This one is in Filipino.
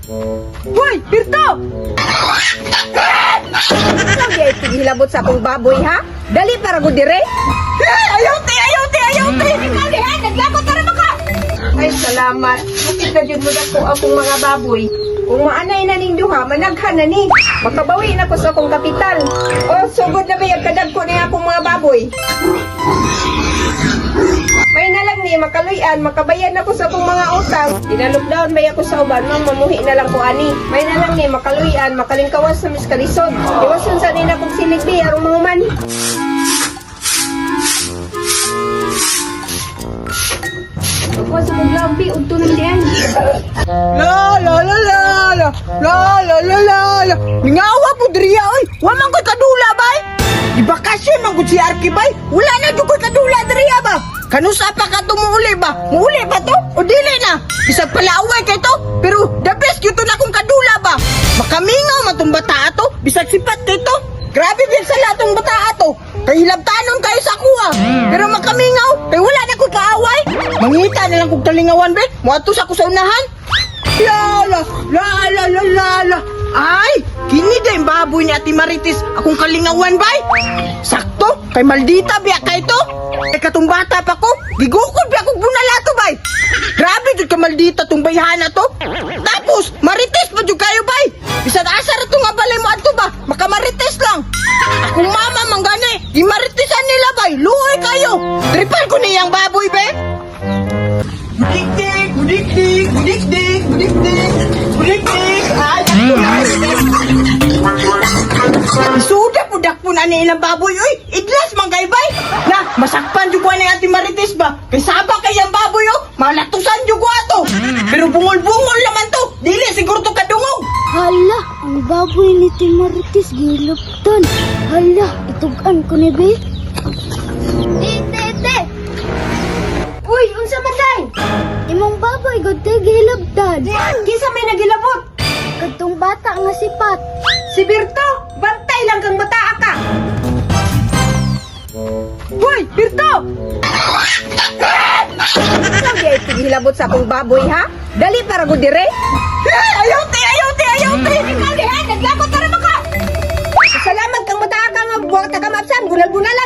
Hoy, Birto! Ano di ay tigilabot sa akong baboy, ha? Dali para ko dire. Ayaw, te! Ikaw di, ha? Naglabot na naman ka! Ay, salamat. Bakit ka dyan mo na ko akong mga baboy? Kung maanay na ninyo, ha, managhan na ni. Makabawi na ko sa akong kapital. O, sugod na ba yung kadag ko na akong mga baboy? May na lang ni, makaluyan, makabayan ako sa akong mga utang. Ina-lockdown ba ako sa uban, mang mamuhi na lang ko ani. May na lang ni, makaluyan, makalingkawas sa miskalisod. Iwasan sa nina kong siligbi, arong mga man. Ako sa mong lambi, unto nang diyan. La la la la la la la la la la. Mingawa po driya oy. Wa man koy kadula bay. Di bakasyon man gud si Arki bay. Wala na jud koy kadula driya ba. Kanusa pa ka to muuli ba? Muuli ba to? O dili na. Bisag pala away kay to. Pero the best gyud na kung kadula ba. Makamingaw matong bata ato. Bisag sipat kay to. Grabe din sa latong bata ato. Kay hilabtanon kayo sa kuha. Pero makamingaw, kay wala na ko'y kaaway. Mangita na lang kong talingawan, be. Muatos ako sa unahan. Lala, lala, lala, lala. Ay, kini din baboy ni Ate Marites. Akong kalingawan, bay. Sakto, kay maldita biya kay to. Kay katong bata pa ko, gigukod biya kong bunalato, bay. Grabe jud ka maldita tong bayhana to. Tapos, Marites pa jud kayo, bay. Bisag asar to nga balay mo adto ba? Makamarites lang. Akong mama manggani, di maritisan nila, bay. Luoy kayo. Tripan ko niyang baboy, be. Budikdik, budikdik, budikdik, budikdik, budikdik. Ay, suda po dakpo na nilang baboy, oy. Idlas manggay, bay. Na, masakpan jud ko ni Ate Marites ba? Kay saba kayang baboy, oh. Malatusan jud ko ato. Pero bungol-bungol naman to. Dili siguro to kadungog. Hala, ang baboy ni Timarites gilupton. Hala, itugan ko ni Be. Te. Uy, unsa man day? Imong baboy gud te gilupton. Kisa may nagilabot. Kadtong bata nga sipat. Si Birto, bantay lang kang bataa ka. Hoy, Birto! Ano di ay tigilabot sa akong baboy, ha? Dali para ko dire. Ayaw, te! Ikaw di, ha? Naglabot na naman ka! Salamat kang bataa ka nga buwag taga mapsan, gunal-gunala.